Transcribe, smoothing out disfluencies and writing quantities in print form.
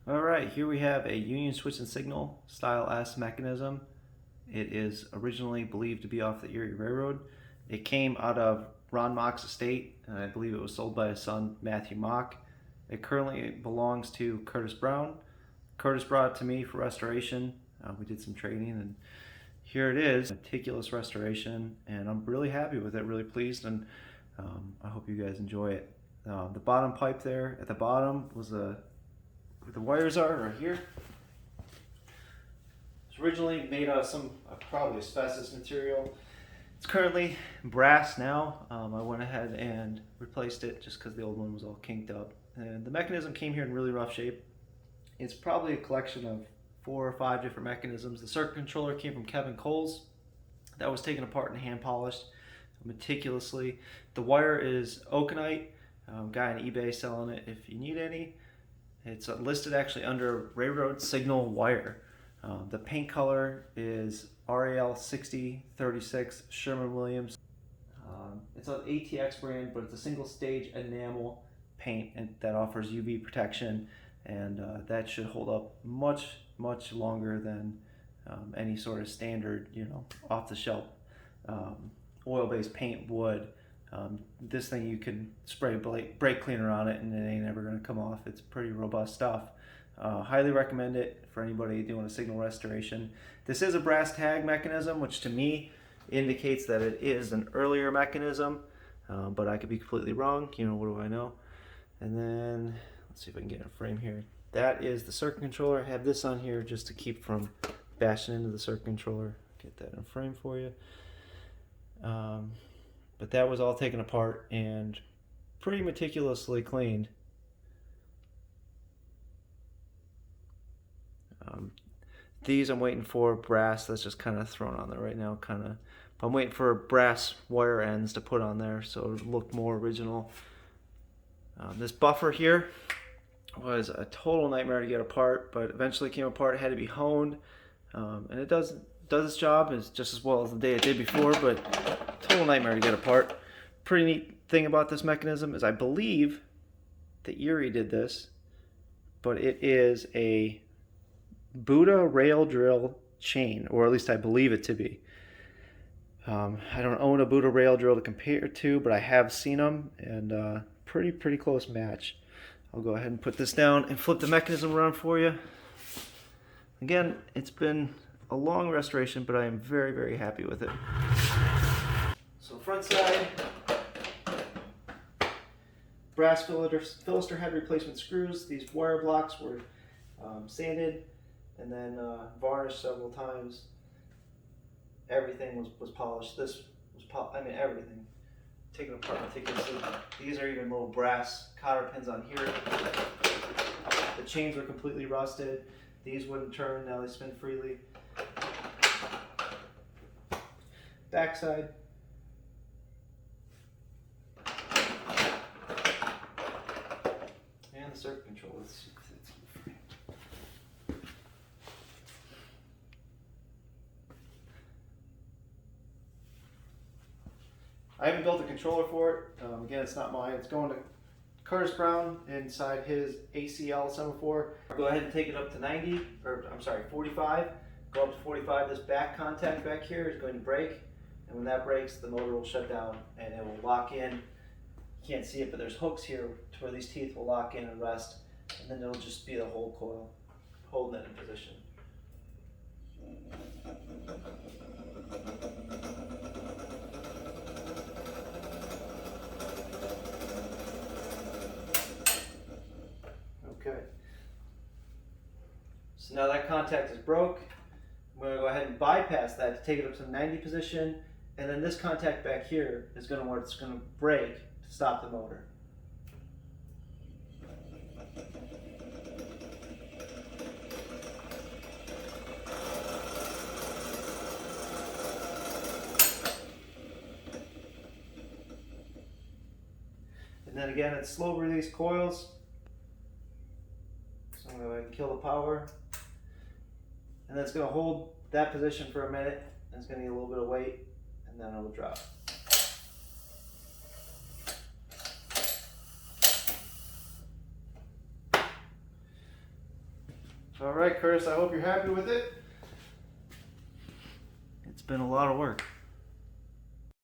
Alright, here we have a Union Switch and Signal Style S mechanism. It is originally believed to be off the Erie Railroad. It came out of Ron Mock's estate, and I believe it was sold by his son, Matthew Mock. It currently belongs to Curtis Brown. Curtis brought it to me for restoration. We did some trading, and here it is. Meticulous restoration, and I'm really happy with it, really pleased, and I hope you guys enjoy it. The bottom pipe there at the bottom was where the wires are right here. It's originally made out of some probably asbestos material. It's currently brass now. I went ahead and replaced it just because the old one was all kinked up. And the mechanism came here in really rough shape. It's probably a collection of 4 or 5 different mechanisms. The circuit controller came from Kevin Coles. That was taken apart and hand polished meticulously. The wire is Oakenite. Guy on eBay selling it if you need any. It's listed actually under railroad signal wire. The paint color is RAL 6036 Sherman-Williams. It's an ATX brand, but it's a single stage enamel paint and that offers UV protection, and that should hold up much longer than any sort of standard, off the shelf oil-based paint would. This thing, you can spray brake cleaner on it and it ain't ever going to come off. It's pretty robust stuff. Highly recommend it for anybody doing a signal restoration. This is a brass tag mechanism, which to me indicates that it is an earlier mechanism, but I could be completely wrong. What do I know? And then let's see if I can get in a frame here. That is the circuit controller. I have this on here just to keep from bashing into the circuit controller. Get that in a frame for you. But that was all taken apart and pretty meticulously cleaned. These I'm waiting for brass. That's just kind of thrown on there right now. I'm waiting for brass wire ends to put on there so it'll look more original. This buffer here was a total nightmare to get apart, but eventually came apart. It had to be honed, and it does its job just as well as the day it did before, but total nightmare to get apart. Pretty neat thing about this mechanism is I believe that Erie did this, but it is a Buddha rail drill chain, or at least I believe it to be. I don't own a Buddha rail drill to compare it to, but I have seen them, and pretty close match. I'll go ahead and put this down and flip the mechanism around for you. Again, it's been a long restoration, but I am very happy with it. So front side, brass fillister head replacement screws. These wire blocks were sanded and then varnished several times. Everything was polished. This was everything taken apart meticulously. These are even little brass cotter pins on here. The chains were completely rusted. These wouldn't turn, now they spin freely. Backside. And the circuit controller. I haven't built a controller for it. Again, it's not mine. It's going to Curtis Brown inside his ACL Semaphore. Go ahead and take it up to 45. Go up to 45. This back contact back here is going to break, and when that breaks, the motor will shut down and it will lock in. You can't see it, but there's hooks here to where these teeth will lock in and rest, and then it'll just be the whole coil holding it in position. Okay. So now that contact is broke. I'm going to go ahead and bypass that to take it up to the 90 position, and then this contact back here is going to break to stop the motor. And then again, it's slow release coils. So I'm going to go ahead and kill the power. And then it's going to hold that position for a minute, and it's going to need a little bit of weight, and then it will drop. All right, Curtis, I hope you're happy with it. It's been a lot of work.